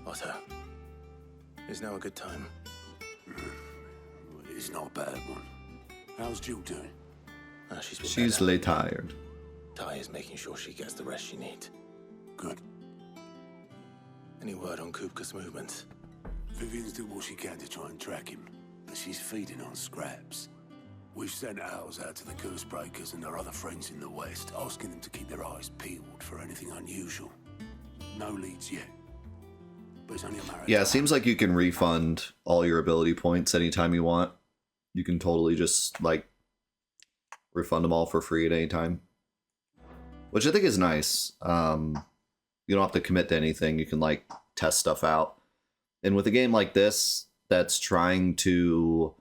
Otto, is now a good time? It's not a bad one. How's Jill doing? She's late tired. Ty is making sure she gets the rest she needs. Good. Any word on Kupka's movements? Vivian's doing what she can to try and track him, but she's feeding on scraps. We've sent ours out to the Curse Breakers and our other friends in the West, asking them to keep their eyes peeled for anything unusual. No leads yet. But it's only a matter of Yeah, it time. seems like you can refund all your ability points anytime you want. You can totally just, like, refund them all for free at any time. Which I think is nice. You don't have to commit to anything. You can, like, test stuff out. And with a game like this, that's trying to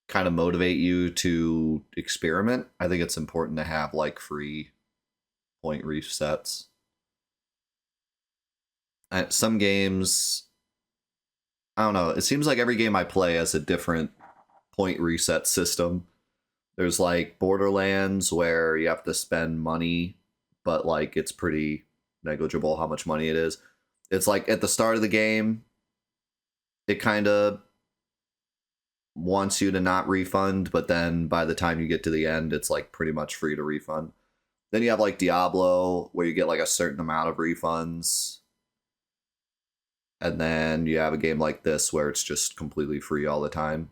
kind of motivate you to experiment, I think it's important to have, like, free point resets. Some games, I don't know, it seems like every game I play has a different point reset system. There's like Borderlands where you have to spend money, but like it's pretty negligible how much money it is. It's like at the start of the game, it kind of wants you to not refund, but then by the time you get to the end, it's like pretty much free to refund. Then you have like Diablo where you get like a certain amount of refunds. And then you have a game like this where it's just completely free all the time.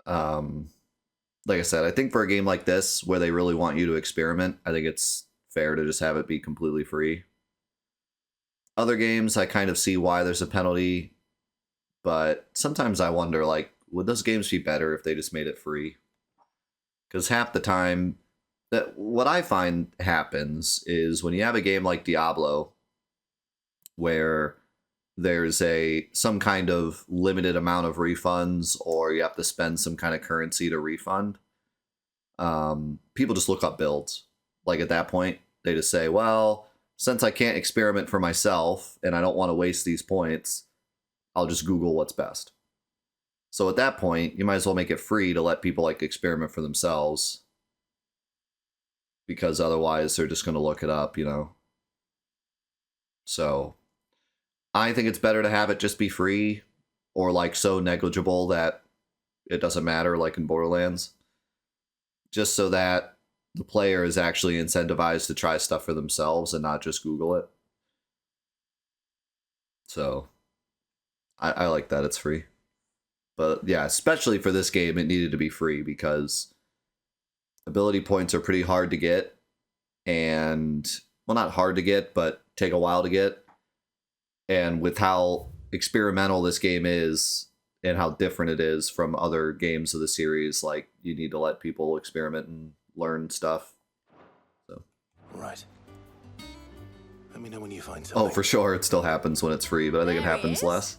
Like I said, I think for a game like this where they really want you to experiment, I think it's fair to just have it be completely free. Other games, I kind of see why there's a penalty, but sometimes I wonder, like, would those games be better if they just made it free? Because half the time, what I find happens is when you have a game like Diablo, where there's some kind of limited amount of refunds, or you have to spend some kind of currency to refund, people just look up builds. Like at that point, they just say, well, since I can't experiment for myself and I don't want to waste these points, I'll just Google what's best. So at that point, you might as well make it free to let people like experiment for themselves, because otherwise they're just going to look it up, you know. So I think it's better to have it just be free, or like so negligible that it doesn't matter, like in Borderlands, just so that the player is actually incentivized to try stuff for themselves and not just Google it. So I like that it's free. But yeah, especially for this game, it needed to be free because ability points are pretty hard to get, and, well, not hard to get, but take a while to get. And with how experimental this game is and how different it is from other games of the series, like, you need to let people experiment and learn stuff. So. Right. Let me know when you find something. Oh, for sure, it still happens when it's free, but I think it happens less.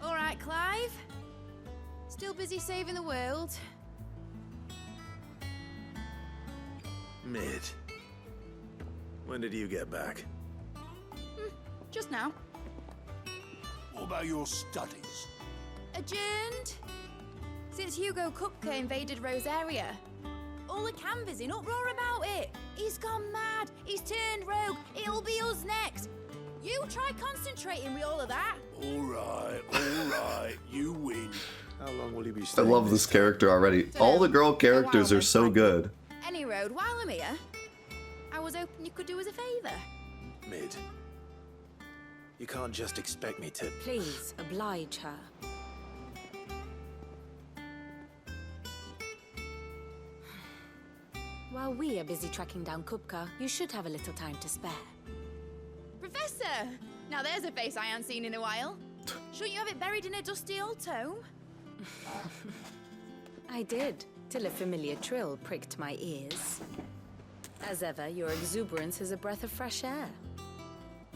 All right, Clive. Still busy saving the world? Mid. When did you get back? Just now. What about your studies? Adjourned. Since Hugo Kupka invaded Rosaria. All the canvas in uproar about it. He's gone mad. He's turned rogue. It'll be us next. You try concentrating with all of that. All right. You win. How long will you be I staying? love this character already. All the girl characters are so good. Any road while I'm here. I was hoping you could do us a favour. Mid. You can't just expect me to... Please, oblige her. While we are busy tracking down Kupka, you should have a little time to spare. Professor! Now there's a face I haven't seen in a while. Shouldn't you have it buried in a dusty old tome? I did, till a familiar trill pricked my ears. As ever, your exuberance is a breath of fresh air,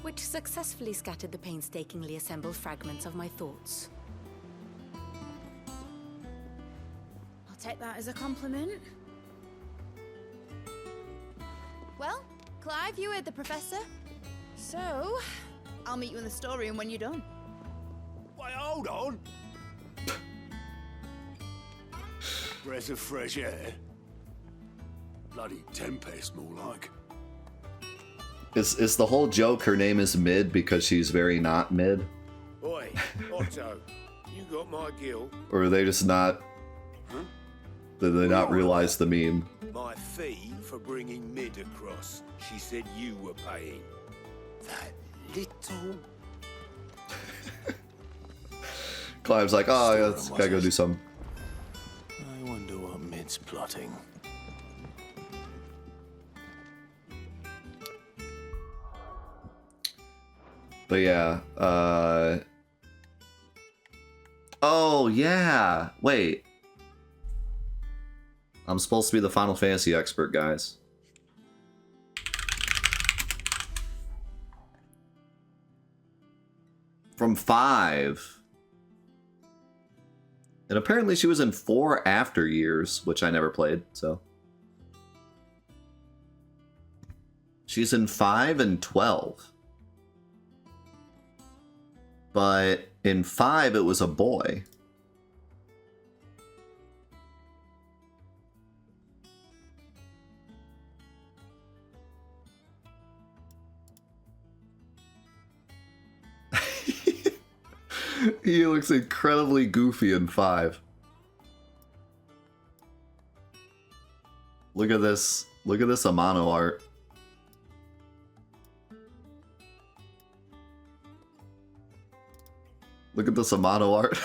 which successfully scattered the painstakingly assembled fragments of my thoughts. I'll take that as a compliment. Well, Clive, you heard the professor. So, I'll meet you in the storeroom when you're done. Wait, hold on. Breath of fresh air. Bloody tempest, more like. Is the whole joke her name is Mid because she's very not mid? Oi, Otto, you got my gill. Or are they just not... Huh? Did they not realize the meme? My fee for bringing Mid across. She said you were paying. That little... Clive's like, oh, yeah, let's gotta go do something. I wonder what Mid's plotting. But yeah, oh, yeah! Wait. I'm supposed to be the Final Fantasy expert, guys. From 5. And apparently she was in 4 After Years, which I never played, so. She's in 5 and 12. But in 5, it was a boy. He looks incredibly goofy in 5. Look at this. Look at this Amano art. Look at this Amano art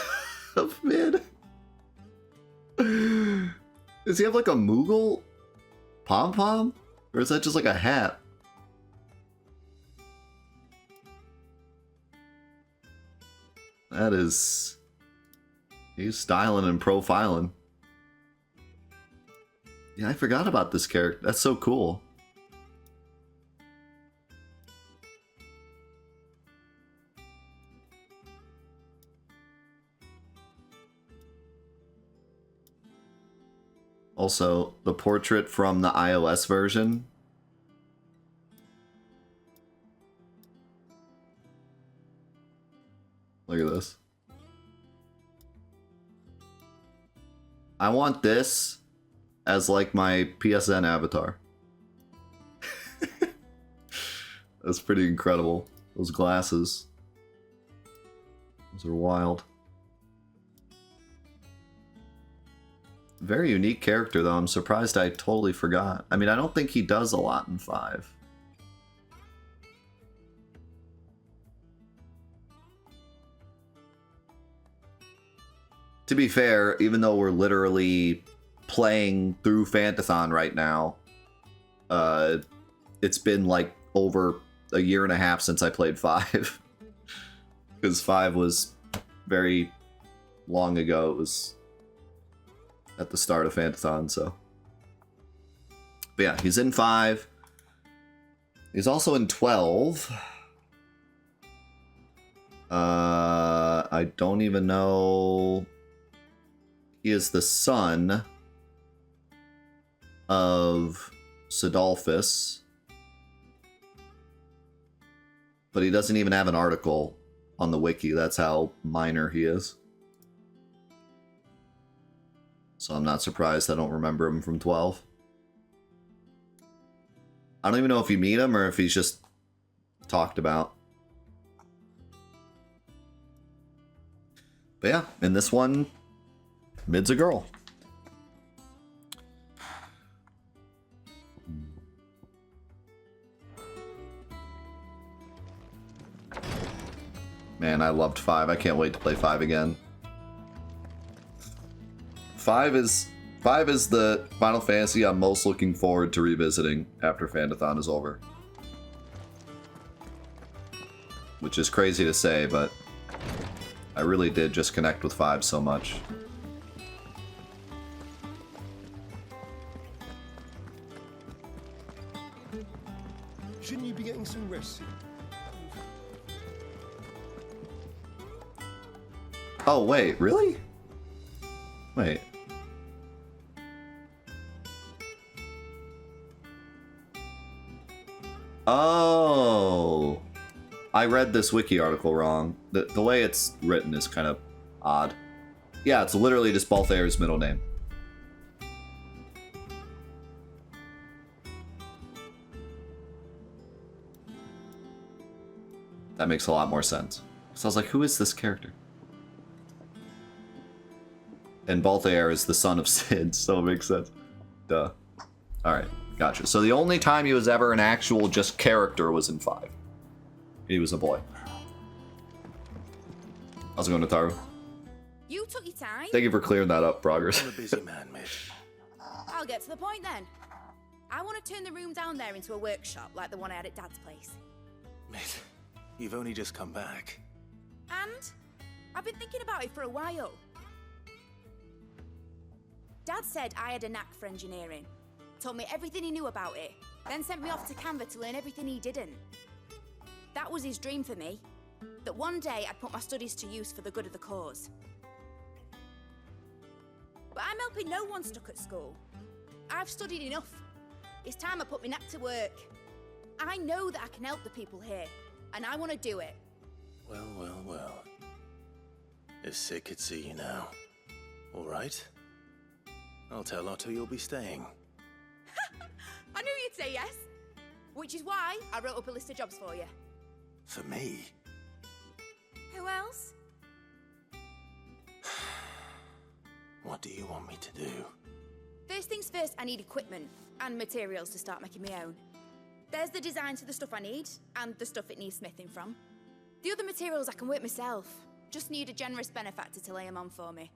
of Mid. Does he have like a Moogle pom-pom? Or is that just like a hat? That is... He's styling and profiling. Yeah, I forgot about this character. That's so cool. Also, the portrait from the iOS version. Look at this. I want this as like my PSN avatar. That's pretty incredible. Those glasses. Those are wild. Very unique character, though. I'm surprised I totally forgot. I mean, I don't think he does a lot in 5. To be fair, even though we're literally playing through Fantathon right now, it's been like over a year and a half since I played 5. Because 5 was very long ago. It was at the start of Fantathon, so. But yeah, he's in 5. He's also in 12. I don't even know. He is the son of Sidolphus. But he doesn't even have an article on the wiki. That's how minor he is. So I'm not surprised I don't remember him from 12. I don't even know if you meet him or if he's just talked about. But yeah, in this one, Mid's a girl. Man, I loved 5. I can't wait to play 5 again. 5 is the Final Fantasy I'm most looking forward to revisiting after Fantathon is over. Which is crazy to say, but I really did just connect with 5 so much. Shouldn't you be getting some rest soon? Oh, wait, really? Wait. Oh. I read this wiki article wrong. The way it's written is kind of odd. Yeah, it's literally just Balthair's middle name. That makes a lot more sense. So I was like, who is this character? And Balthair is the son of Sid, so it makes sense. Duh. Alright, gotcha. So the only time he was ever an actual just character was in 5. He was a boy. How's it going, Nataru? You took your time. Thank you for clearing that up, Progress. I'm a busy man, Mitch. I'll get to the point then. I want to turn the room down there into a workshop like the one I had at Dad's place. Mate, you've only just come back. And I've been thinking about it for a while. Dad said I had a knack for engineering. Told me everything he knew about it. Then sent me off to Canva to learn everything he didn't. That was his dream for me. That one day I'd put my studies to use for the good of the cause. But I'm helping no one stuck at school. I've studied enough. It's time I put my knack to work. I know that I can help the people here, and I want to do it. Well, well, well. If Sid could see you now. All right. I'll tell Otto you'll be staying. I knew you'd say yes. Which is why I wrote up a list of jobs for you. For me? Who else? What do you want me to do? First things first, I need equipment and materials to start making my own. There's the designs for the stuff I need, and the stuff it needs smithing from. The other materials I can work myself. Just need a generous benefactor to lay them on for me.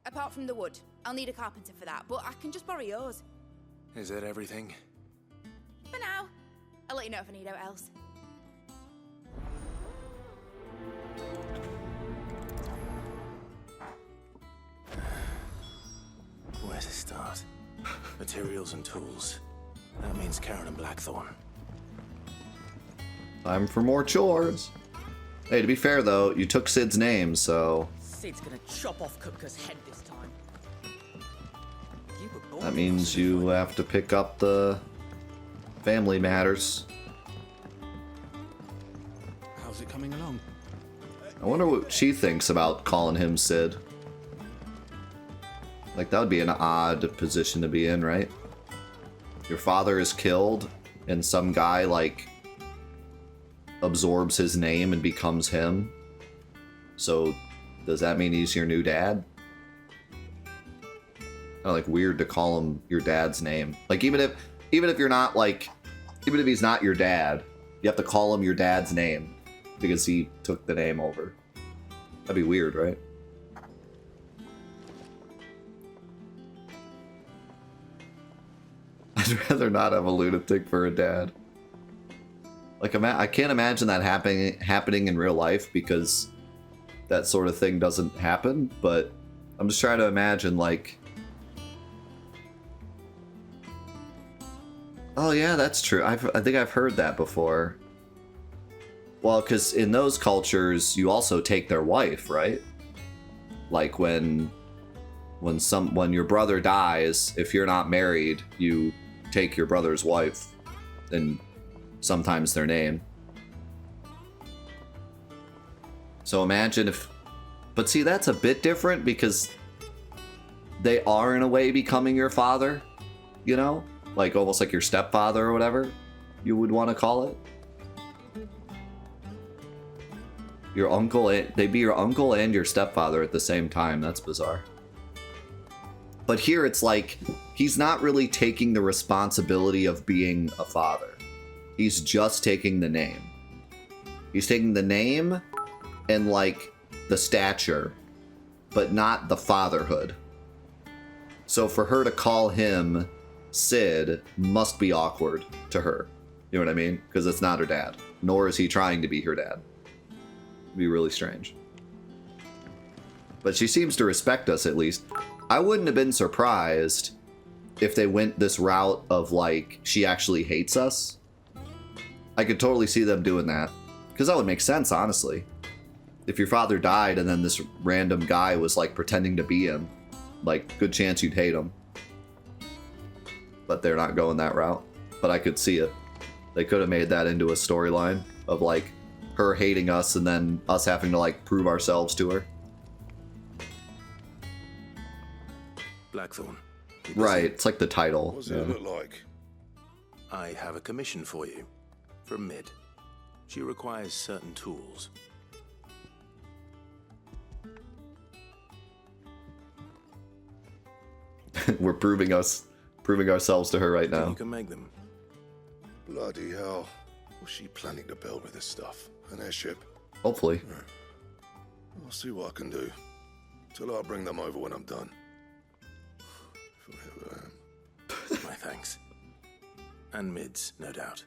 Apart from the wood, I'll need a carpenter for that, but I can just borrow yours. Is that everything? For now. I'll let you know if I need out else. Where to start? Materials and tools. That means Karen and Blackthorn. Time for more chores. Hey, to be fair though, you took Sid's name, so Sid's gonna chop off Kupka's head this time. You were born that means you have to pick up the family matters. How's it coming along? I wonder what she thinks about calling him Sid. Like, that would be an odd position to be in, right? Your father is killed, and some guy, like, absorbs his name and becomes him. So, does that mean he's your new dad? Kind of, like, weird to call him your dad's name. Like, even if you're not, like, even if he's not your dad, you have to call him your dad's name because he took the name over. That'd be weird, right? I'd rather not have a lunatic for a dad. Like, I can't imagine that happening in real life because that sort of thing doesn't happen, but I'm just trying to imagine, like... Oh yeah, that's true. I think I've heard that before. Well, because in those cultures, you also take their wife, right? Like when your brother dies, if you're not married, you take your brother's wife and sometimes their name. So imagine if... But see, that's a bit different because they are in a way becoming your father, you know? Like almost like your stepfather or whatever you would want to call it. Your uncle, they'd be your uncle and your stepfather at the same time. That's bizarre. But here it's like, he's not really taking the responsibility of being a father. He's just taking the name. He's taking the name and like the stature, but not the fatherhood. So for her to call him Sid must be awkward to her. You know what I mean? Because it's not her dad. Nor is he trying to be her dad. It'd be really strange. But she seems to respect us at least. I wouldn't have been surprised if they went this route of like, she actually hates us. I could totally see them doing that. Because that would make sense, honestly. If your father died and then this random guy was like pretending to be him, like, good chance you'd hate him. But they're not going that route. But I could see it. They could have made that into a storyline of like her hating us and then us having to like prove ourselves to her. Blackthorn. Right, it's like the title. What does it look like? I have a commission for you. From Mid. She requires certain tools. We're proving ourselves to her right Think now. you can make them? Bloody hell. What's she planning to build with this stuff? An airship? Hopefully. I'll see what I can do. Till I bring them over when I'm done. My thanks. And mids, no doubt.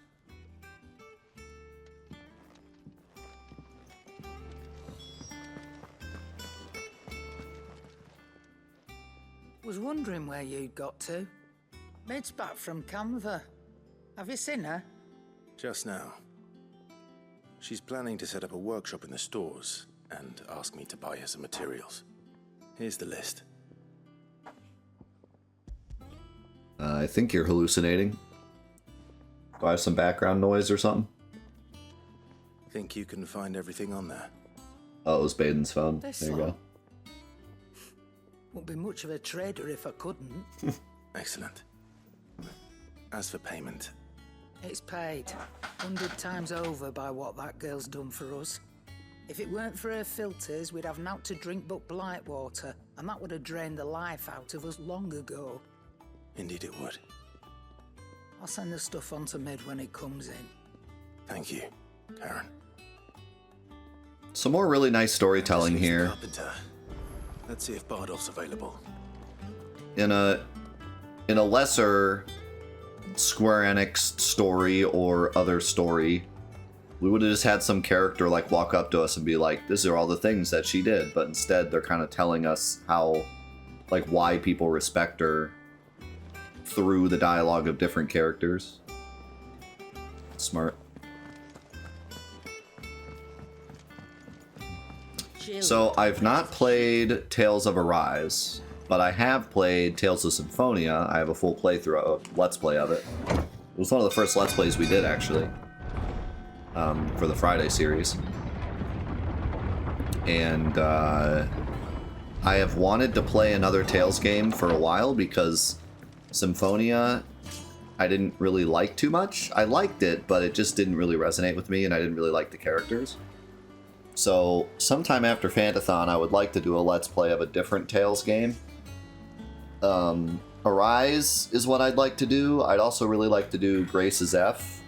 Was wondering where you'd got to. Mid's back from Canva. Have you seen her? Just now. She's planning to set up a workshop in the stores and ask me to buy her some materials. Here's the list. I think you're hallucinating. Do I have some background noise or something? Think you can find everything on there? Oh, it was Baden's phone. This There you one. go. Wouldn't be much of a trader if I couldn't. Excellent. As for payment, It's paid 100 times over by what that girl's done for us. If it weren't for her filters, we'd have naught to drink but blight water, and that would have drained the life out of us long ago. indeed it would. I'll send the stuff on to Mid when it comes in. Thank you, Karen. Some more really nice storytelling Just use the here. Carpenter. Let's see if Bardolph's available. In a lesser Square Enix story or other story, we would have just had some character like walk up to us and be like, "These are all the things that she did," but instead they're kind of telling us how, like, why people respect her through the dialogue of different characters. Smart. So I've not played Tales of Arise, but I have played Tales of Symphonia. I have a full playthrough, Let's Play of it. It was one of the first Let's Plays we did, actually, for the Friday series. And I have wanted to play another Tales game for a while because Symphonia I didn't really like too much. I liked it, but it just didn't really resonate with me, and I didn't really like the characters. So, sometime after Fantathon, I would like to do a Let's Play of a different Tales game. Arise is what I'd like to do. I'd also really like to do Grace's F.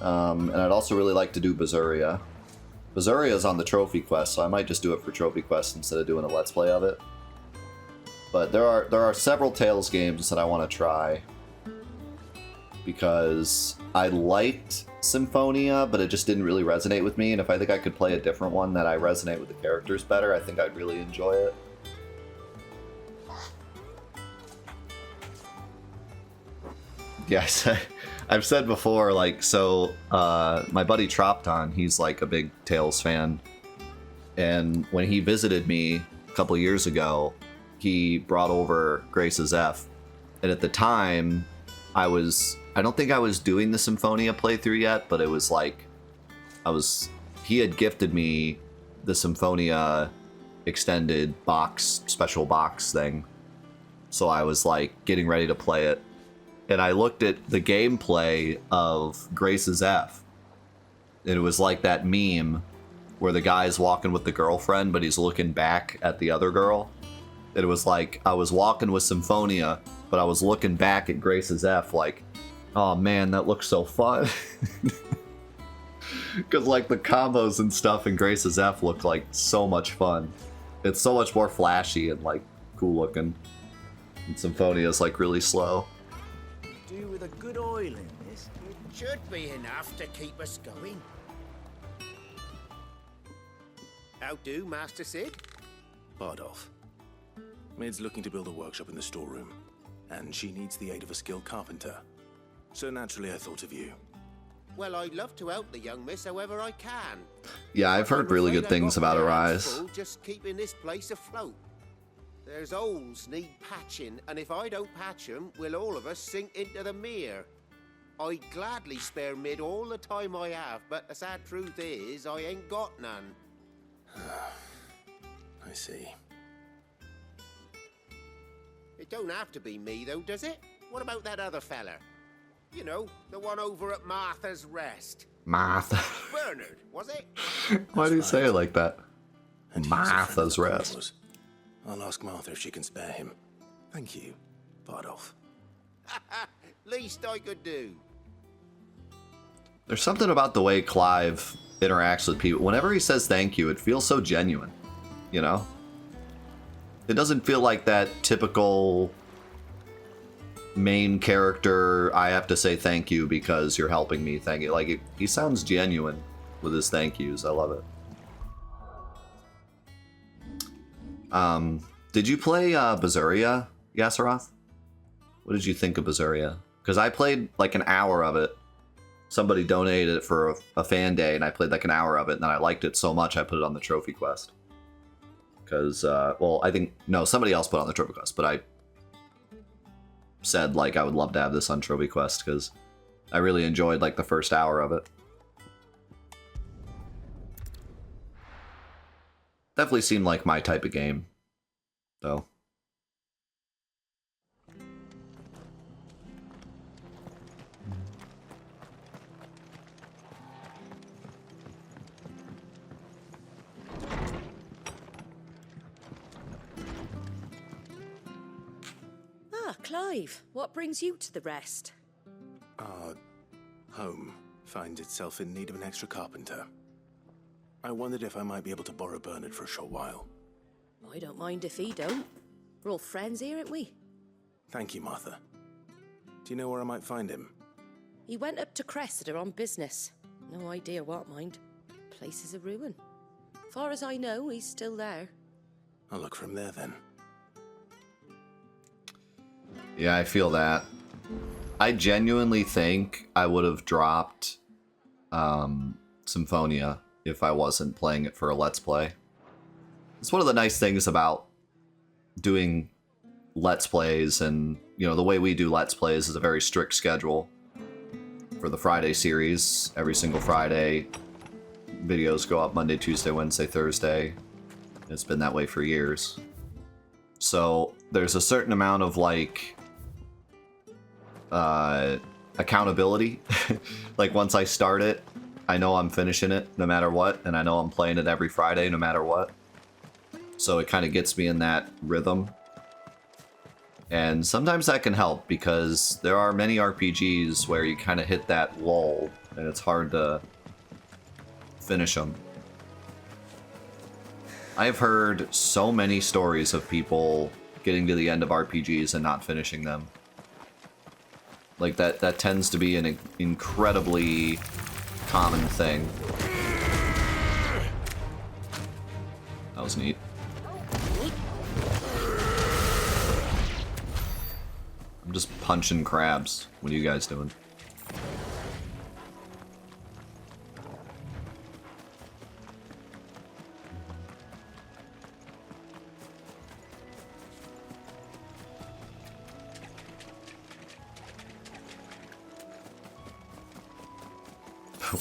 And I'd also really like to do Berseria. Berseria is on the Trophy Quest, so I might just do it for Trophy Quest instead of doing a Let's Play of it. But there are several Tales games that I want to try. Because I liked Symphonia, but it just didn't really resonate with me, and if I think I could play a different one that I resonate with the characters better, I think I'd really enjoy it. Yeah, I've said before, like, so, my buddy Tropton, he's like a big Tales fan, and when he visited me a couple years ago, he brought over Grace's F, and at the time, I don't think I was doing the Symphonia playthrough yet, but it was like, he had gifted me the Symphonia extended box, special box thing. So I was like getting ready to play it. And I looked at the gameplay of Grace's F. And it was like that meme where the guy's walking with the girlfriend, but he's looking back at the other girl. It was like, I was walking with Symphonia, but I was looking back at Grace's F like, oh man, that looks so fun. Because like the combos and stuff in Grace's F look like so much fun. It's so much more flashy and like cool looking. And Symphonia is like really slow. Do with a good oil in this. It should be enough to keep us going. How do, Master Sid? Bardolph. Mid's looking to build a workshop in the storeroom, and she needs the aid of a skilled carpenter. So naturally I thought of you. Well, I'd love to help the young miss however I can. Yeah, I've heard really good things about Arise. Just keeping this place afloat. There's holes need patching, and if I don't patch them, will all of us sink into the mere. I'd gladly spare Mid all the time I have, but the sad truth is, I ain't got none. I see. It don't have to be me, though, does it? What about that other fella? You know, the one over at Martha's Rest. Martha. Bernard, was it? Why do you say it like that? And he was a friend of Martha's the Rest. Commodores. I'll ask Martha if she can spare him. Thank you, Bardolph. Least I could do. There's something about the way Clive interacts with people. Whenever he says thank you, it feels so genuine, you know? It doesn't feel like that typical main character, I have to say thank you because you're helping me, thank you. Like, he sounds genuine with his thank yous. I love it. Did you play Berseria, Yasseroth? What did you think of Berseria? Because I played like an hour of it. Somebody donated it for a fan day, and I played like an hour of it, and then I liked it so much I put it on the trophy quest. Because, well, I think, no, somebody else put it on the trophy quest, but I said, like, I would love to have this on trophy quest, because I really enjoyed, like, the first hour of it. Definitely seemed like my type of game, though. Ah, Clive, what brings you to the rest? Our home finds itself in need of an extra carpenter. I wondered if I might be able to borrow Bernard for a short while. I don't mind if he don't. We're all friends here, aren't we? Thank you, Martha. Do you know where I might find him? He went up to Cressida on business. No idea what, mind. Place is a ruin. Far as I know, he's still there. I'll look for him there then. Yeah, I feel that. I genuinely think I would have dropped Symphonia if I wasn't playing it for a Let's Play. It's one of the nice things about doing Let's Plays, and, you know, the way we do Let's Plays is a very strict schedule. For the Friday series, every single Friday, videos go up Monday, Tuesday, Wednesday, Thursday. It's been that way for years. So there's a certain amount of, like, accountability. Like, once I start it, I know I'm finishing it no matter what, and I know I'm playing it every Friday no matter what. So it kind of gets me in that rhythm. And sometimes that can help, because there are many RPGs where you kind of hit that lull, and it's hard to finish them. I've heard so many stories of people getting to the end of RPGs and not finishing them. Like, that tends to be an incredibly common thing. That was neat. I'm just punching crabs. What are you guys doing?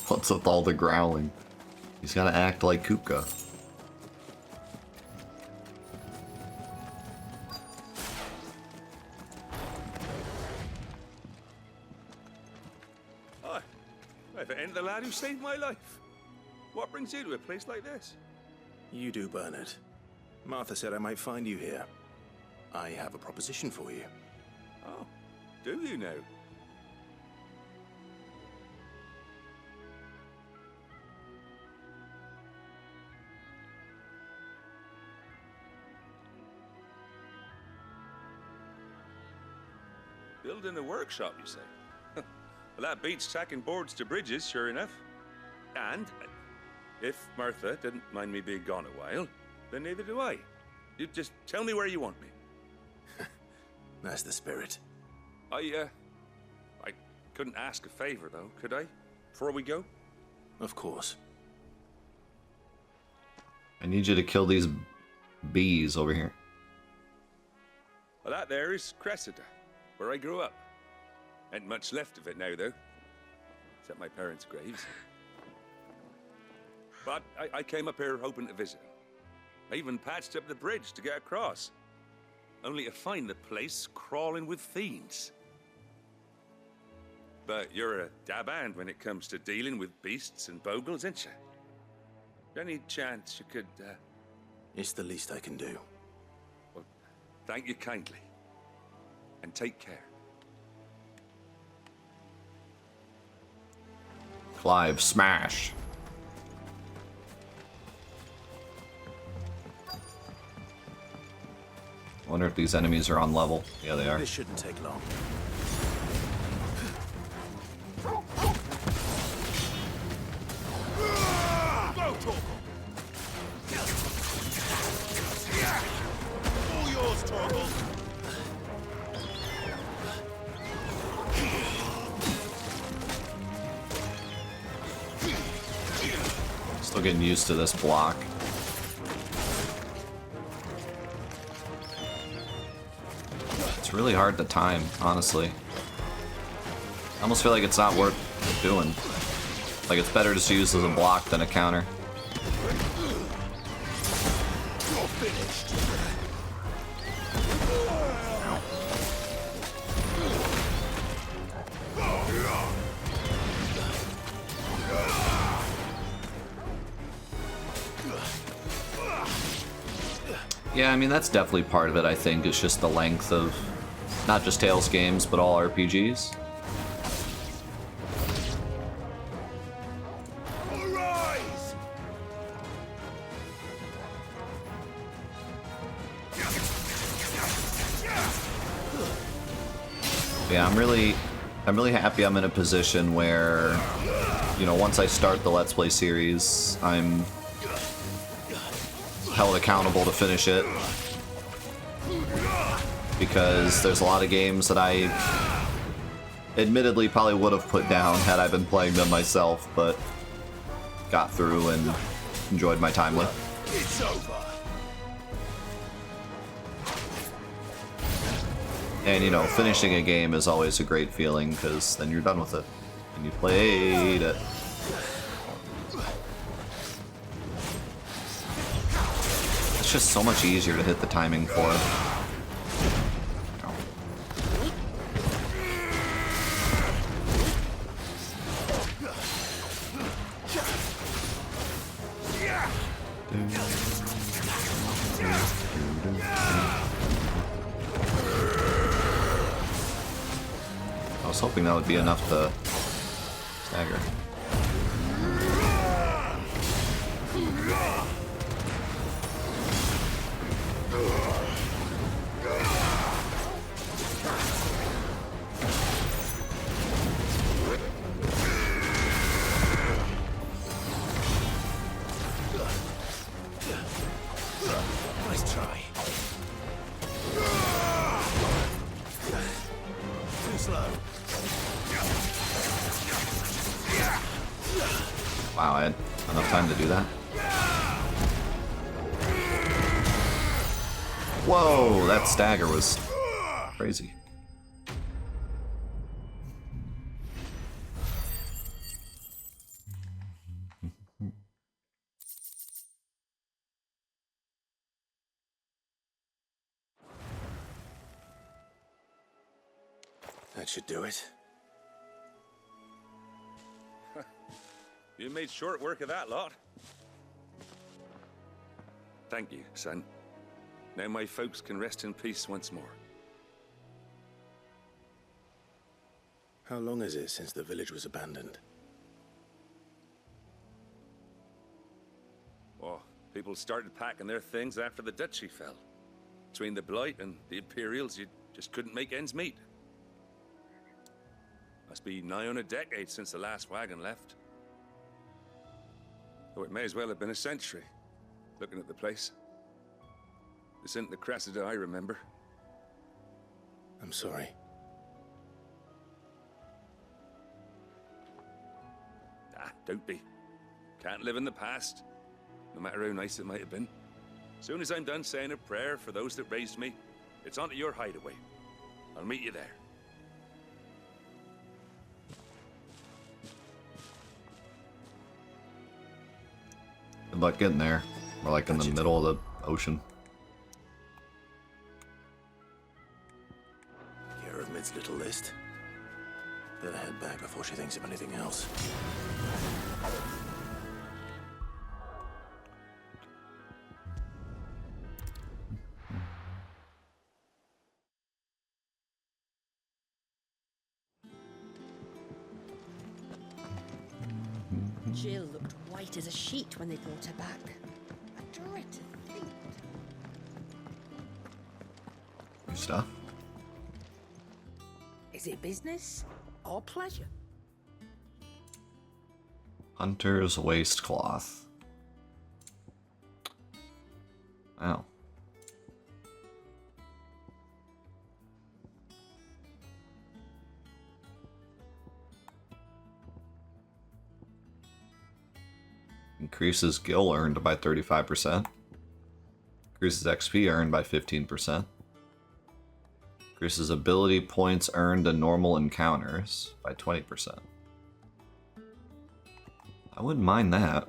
What's with all the growling? He's gotta act like Kupka. Hi. If it ain't the lad who saved my life. What brings you to a place like this? You do, Bernard. Martha said I might find you here. I have a proposition for you. Oh, do you now? Building a workshop, you say? Well, that beats tacking boards to bridges, sure enough. And if Martha didn't mind me being gone a while, then neither do I. You just tell me where you want me. That's the spirit. I couldn't ask a favor, though, could I? Before we go? Of course. I need you to kill these bees over here. Well, that there is Cressida, where I grew up. Ain't much left of it now, though. Except my parents' graves. But I came up here hoping to visit. I even patched up the bridge to get across. Only to find the place crawling with fiends. But you're a dab hand when it comes to dealing with beasts and bogles, ain't you? Any chance you could, It's the least I can do. Well, thank you kindly. And take care. Clive, smash. Wonder if these enemies are on level. Yeah, they are. This shouldn't take long. Go, Torgal! All yours, Torgal! Still getting used to this block. It's really hard to time, honestly. I almost feel like it's not worth doing. Like, it's better just to use as a block than a counter. You're finished! Yeah, I mean, that's definitely part of it, I think. It's just the length of not just Tales games, but all RPGs. Arise! Yeah, I'm really happy I'm in a position where, you know, once I start the Let's Play series, I'm held accountable to finish it. Because there's a lot of games that I admittedly probably would have put down had I been playing them myself, but got through and enjoyed my time with. It's over! And, you know, finishing a game is always a great feeling, because then you're done with it. And you played it. It's just so much easier to hit the timing for. I was hoping that would be enough to stagger. Nice try. Too slow. Wow, I had enough time to do that. Whoa, that stagger was crazy. That should do it. You made short work of that lot. Thank you, son. Now my folks can rest in peace once more. How long is it since the village was abandoned? Oh, people started packing their things after the duchy fell. Between the Blight and the Imperials, you just couldn't make ends meet. Must be nigh on a decade since the last wagon left. Oh, it may as well have been a century, looking at the place. This isn't the Cressida I remember. I'm sorry. Ah, don't be. Can't live in the past, no matter how nice it might have been. Soon as I'm done saying a prayer for those that raised me, it's on to your hideaway. I'll meet you there. Good luck getting there. We're like in the middle of the ocean. Care of Mid's little list. Better head back before she thinks of anything else. Jill looked white as a sheet when they brought her back. I dread to think. New stuff. Is it business or pleasure? Hunter's waistcloth. Wow. Increases gil earned by 35%. Increases XP earned by 15%. Increases ability points earned in normal encounters by 20%. I wouldn't mind that.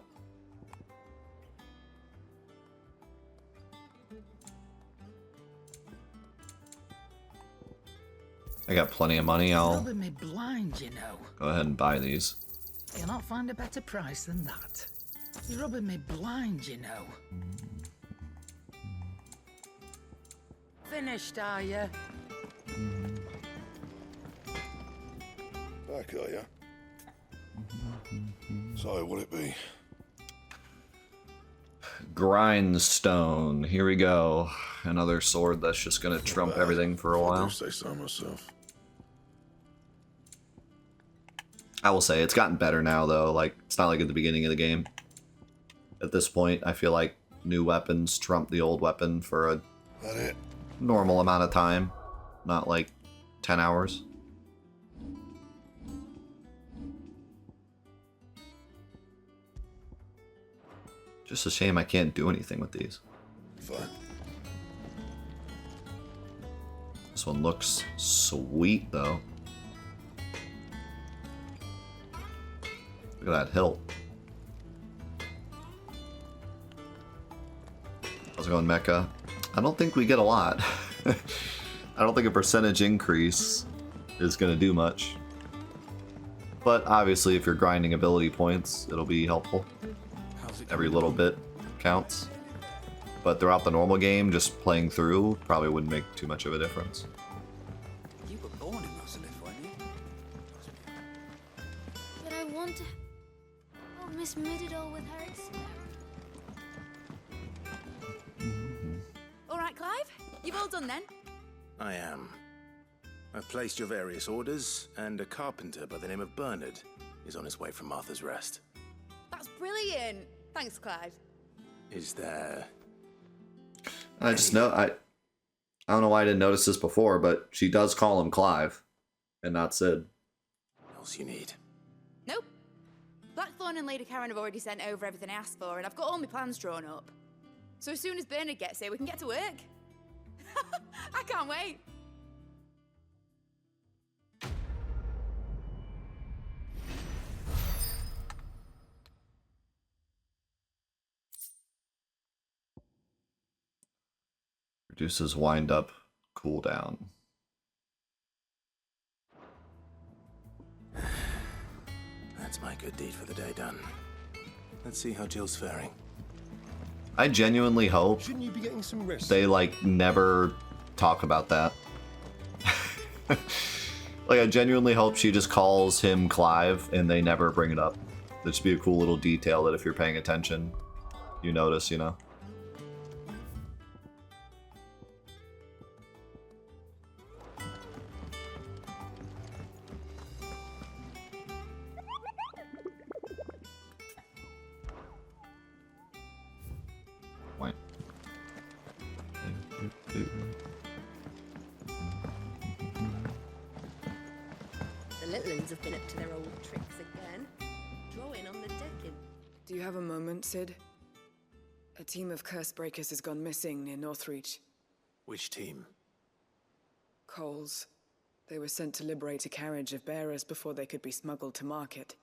I got plenty of money. I'll Rubbing me blind, you know. go ahead and buy these. You'll not find a better price than that. You're rubbing me blind, you know. Finished, are you? Back, are ya? So, what'll it be? Grindstone. Here we go. Another sword that's just gonna trump everything for a I while. do say so myself. I will say it's gotten better now, though. Like, it's not like at the beginning of the game. At this point, I feel like new weapons trump the old weapon for a That it? normal amount of time, not like 10 hours. Just a shame I can't do anything with these. Fine. This one looks sweet, though. Look at that hilt. How's it going, Mecha? I don't think we get a lot. I don't think a percentage increase is going to do much. But obviously, if you're grinding ability points, it'll be helpful. Every little bit counts. But throughout the normal game, just playing through probably wouldn't make too much of a difference. You were born in Rosalith, weren't you? But I want to... Oh, Miss Middledore with her experiment. All right, Clive. You've all done then? I am. I've placed your various orders, and a carpenter by the name of Bernard is on his way from Martha's Rest. That's brilliant. Thanks, Clive. Is there... I just know I don't know why I didn't notice this before, but she does call him Clive, and not Sid. What else you need? Nope. Blackthorn and Lady Karen have already sent over everything I asked for, and I've got all my plans drawn up. So as soon as Bernard gets here, we can get to work. I can't wait. Reduces wind up cooldown. That's my good deed for the day done. Let's see how Jill's faring. I genuinely hope Shouldn't you be getting some rest? they like never talk about that. Like, I genuinely hope she just calls him Clive and they never bring it up. That'd just be a cool little detail that if you're paying attention, you notice, you know? Wait. The little ones have been up to their old tricks again. Drawing on the decking. Do you have a moment, Sid? A team of curse breakers has gone missing near Northreach. Which team? Coles. They were sent to liberate a carriage of bearers before they could be smuggled to market.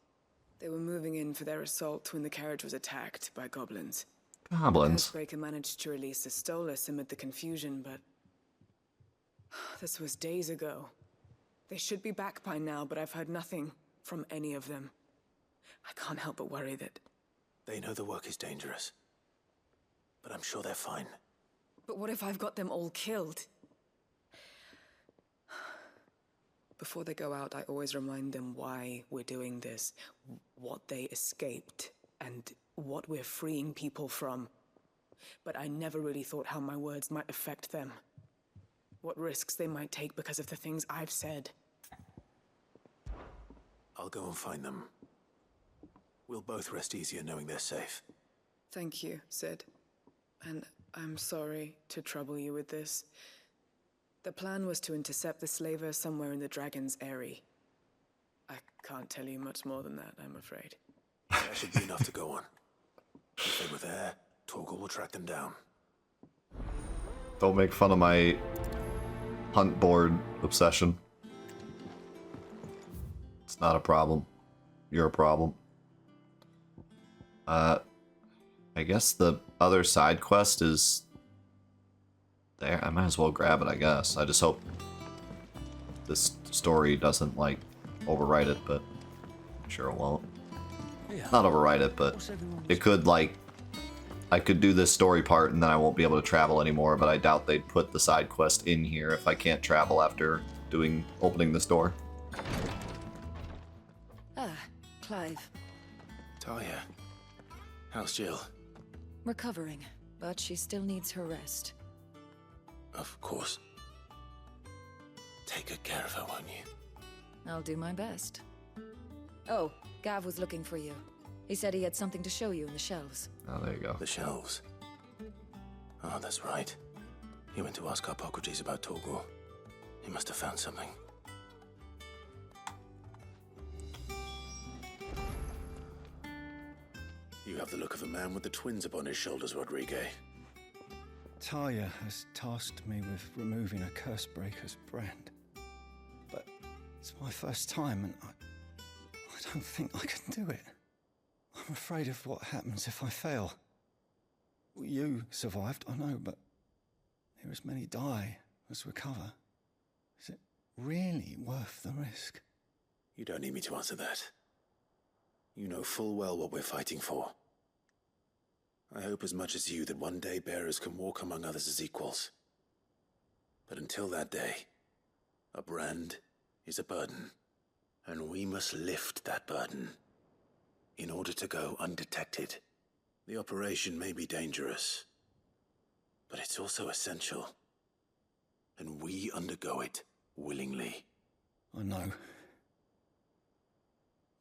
They were moving in for their assault when the carriage was attacked by goblins. Goblins? Cursebreaker managed to release a Stolus amid the confusion, but... this was days ago. They should be back by now, but I've heard nothing from any of them. I can't help but worry that... They know the work is dangerous. But I'm sure they're fine. But what if I've got them all killed? Before they go out, I always remind them why we're doing this, what they escaped, and what we're freeing people from. But I never really thought how my words might affect them. What risks they might take because of the things I've said. I'll go and find them. We'll both rest easier knowing they're safe. Thank you, Sid. And I'm sorry to trouble you with this. The plan was to intercept the slaver somewhere in the Dragon's Eyrie. I can't tell you much more than that, I'm afraid. That should be enough to go on. If they were there, Torgal will track them down. Don't make fun of my hunt board obsession. It's not a problem. You're a problem. I guess the other side quest is there. I might as well grab it, I guess. I just hope this story doesn't, like, overwrite it, but I'm sure it won't. Not overwrite it, but it could, like, I could do this story part and then I won't be able to travel anymore, but I doubt they'd put the side quest in here if I can't travel after opening this door. Ah, Clive. Talia, how's Jill? Recovering, but she still needs her rest. Of course. Take good care of her, won't you? I'll do my best. Oh, Gav was looking for you. He said he had something to show you in the shelves. Oh, there you go. The shelves. Oh, that's right. He went to ask Hippocrates about Torgal. He must have found something. You have the look of a man with the twins upon his shoulders, Rodrigue. Talia has tasked me with removing a Cursebreaker's brand. But it's my first time and I don't think I can do it. I'm afraid of what happens if I fail. You survived, I know, but there as many die as recover. Is it really worth the risk? You don't need me to answer that. You know full well what we're fighting for. I hope as much as you that one day bearers can walk among others as equals. But until that day, a brand is a burden, and we must lift that burden in order to go undetected. The operation may be dangerous, but it's also essential, and we undergo it willingly. I know.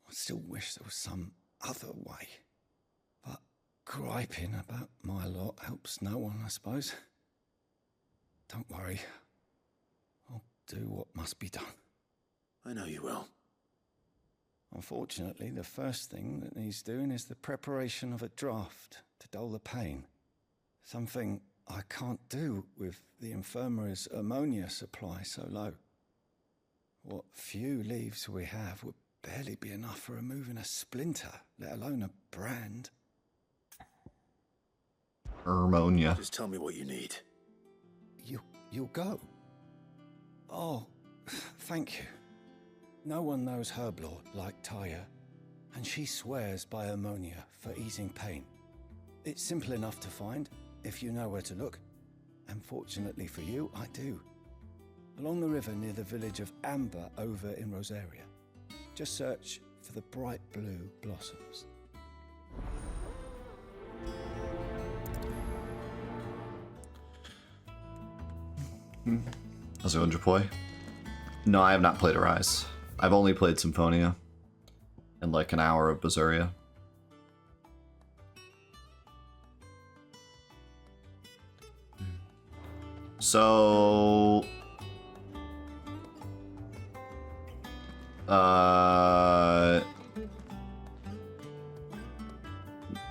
I still wish there was some other way. But griping about my lot helps no one, I suppose. Don't worry. I'll do what must be done. I know you will. Unfortunately, the first thing that needs doing is the preparation of a draft to dull the pain. Something I can't do with the infirmary's ammonia supply so low. What few leaves we have would barely be enough for removing a splinter, let alone a brand. Ammonia. Just tell me what you need. You'll go? Oh, thank you. No one knows Herblord like Talia, and she swears by ammonia for easing pain. It's simple enough to find, if you know where to look. And fortunately for you, I do. Along the river near the village of Amber over in Rosaria. Just search for the bright blue blossoms. How's it going, Japoy? No, I have not played Arise. I've only played Symphonia and like an hour of Berseria. So...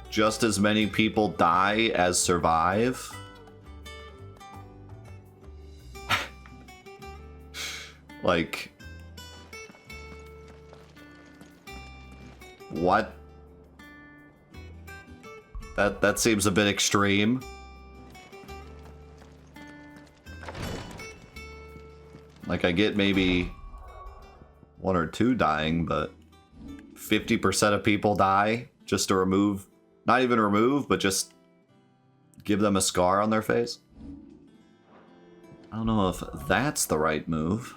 just as many people die as survive? Like... what? That seems a bit extreme. Like, I get maybe 1 or 2 dying, but 50% of people die just to remove, not even remove, but just give them a scar on their face. I don't know if that's the right move.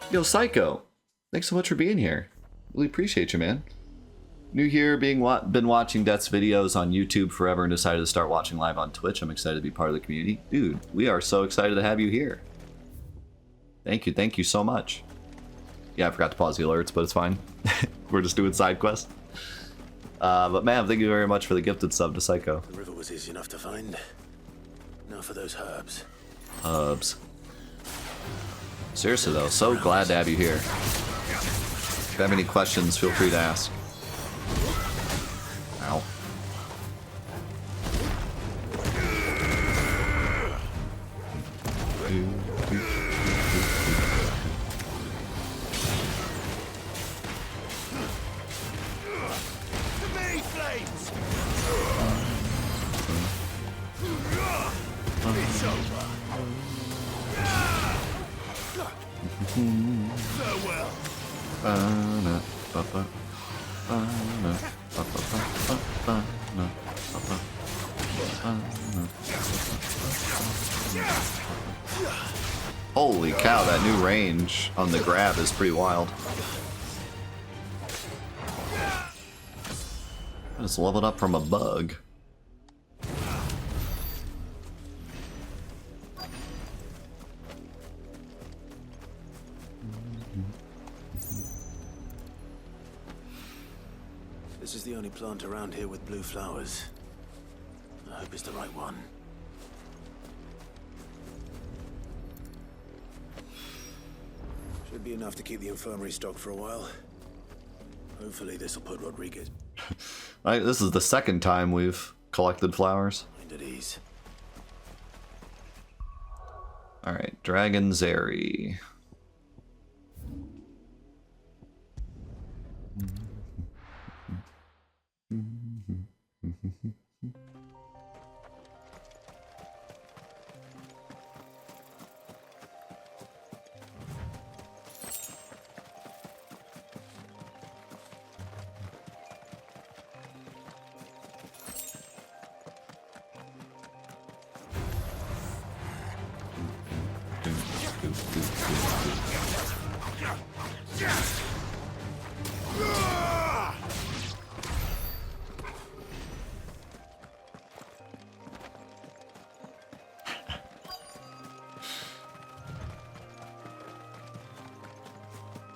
Yo, Psycho, thanks so much for being here. Really appreciate you, man. New here, been watching Death's videos on YouTube forever and decided to start watching live on Twitch. I'm excited to be part of the community. Dude, we are so excited to have you here. Thank you so much. Yeah, I forgot to pause the alerts, but it's fine. We're just doing side quests. But man, thank you very much for the gifted sub to Psycho. The river was easy enough to find. Now for those herbs. Herbs. Seriously though, so glad to have you here. If you have any questions, feel free to ask. Ow. Holy cow, that new range on the grab is pretty wild. I just leveled up from a bug. This is the only plant around here with blue flowers. I hope it's the right one. Should be enough to keep the infirmary stocked for a while. Hopefully this will put Rodriguez This is the second time we've collected flowers. at ease. Alright, Dragon Zeri.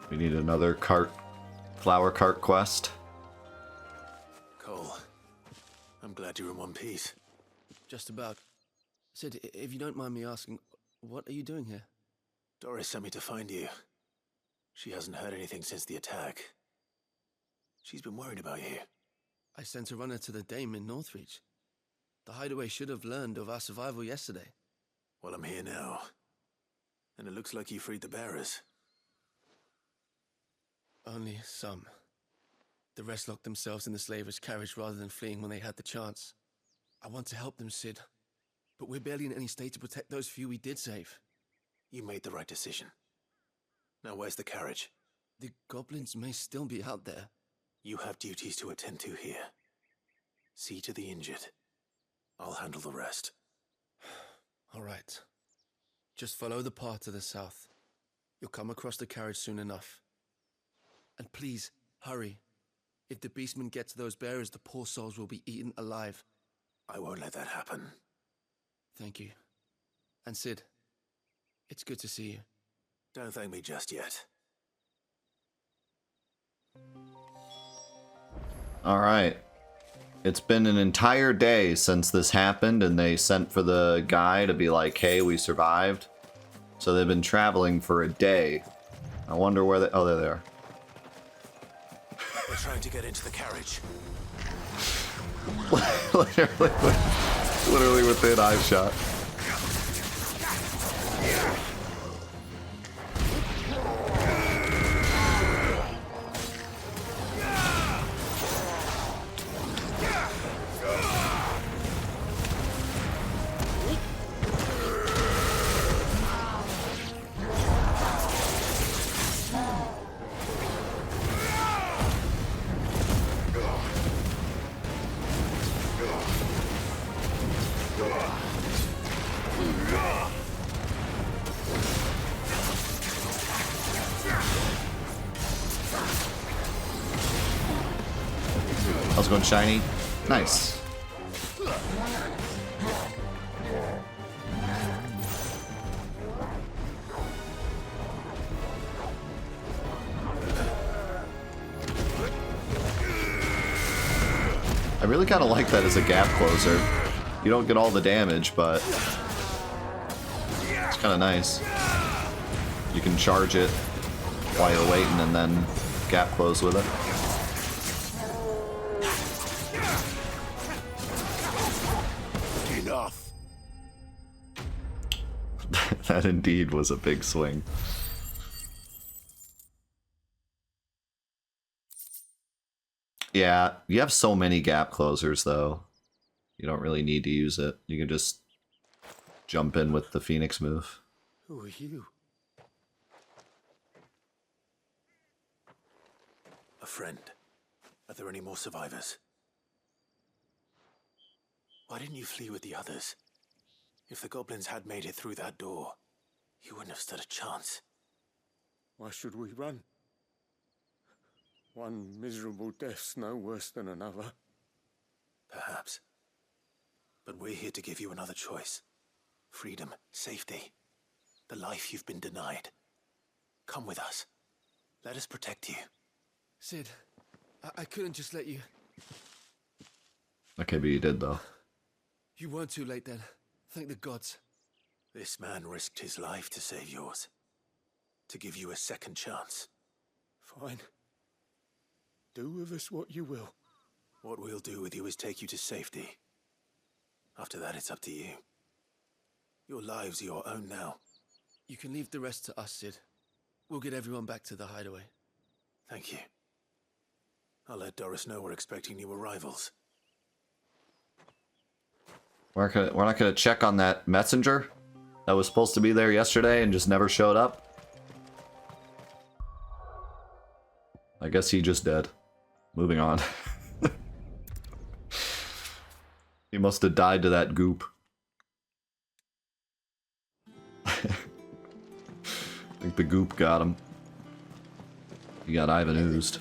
We need another flower cart quest. Cole, I'm glad you're in one piece. Just about. Sid, if you don't mind me asking, what are you doing here? Doris sent me to find you. She hasn't heard anything since the attack. She's been worried about you. I sent a runner to the Dame in Northreach. The hideaway should have learned of our survival yesterday. Well, I'm here now. And it looks like you freed the bearers. Only some. The rest locked themselves in the slaver's carriage rather than fleeing when they had the chance. I want to help them, Sid. But we're barely in any state to protect those few we did save. You made the right decision. Now where's the carriage? The goblins may still be out there. You have duties to attend to here. See to the injured. I'll handle the rest. All right. Just follow the path to the south. You'll come across the carriage soon enough. And please, hurry. If the beastmen get to those bearers, the poor souls will be eaten alive. I won't let that happen. Thank you. And Sid, it's good to see you. Don't thank me just yet. Alright. It's been an entire day since this happened, and they sent for the guy to be like, hey, we survived. So they've been traveling for a day. I wonder where they... Oh, there they are. We're trying to get into the carriage. literally within eye shot. I was going shiny. Nice. I really kind of like that as a gap closer. You don't get all the damage, but it's kind of nice. You can charge it while you're waiting and then gap close with it. Enough. That indeed was a big swing. Yeah, you have so many gap closers though. You don't really need to use it. You can just jump in with the Phoenix move. Who are you? A friend. Are there any more survivors? Why didn't you flee with the others? If the goblins had made it through that door, you wouldn't have stood a chance. Why should we run? One miserable death's no worse than another. Perhaps. But we're here to give you another choice. Freedom, safety, the life you've been denied. Come with us. Let us protect you. Sid, I couldn't just let you... Okay, but you did though. You weren't too late then. Thank the gods. This man risked his life to save yours. To give you a second chance. Fine. Do with us what you will. What we'll do with you is take you to safety. After that, it's up to you. Your lives are your own now. You can leave the rest to us, Sid. We'll get everyone back to the hideaway. Thank you. I'll let Doris know we're expecting new arrivals. We're not gonna check on that messenger that was supposed to be there yesterday and just never showed up. I guess he just dead. Moving on. He must have died to that goop. I think the goop got him. He got Ivan oozed.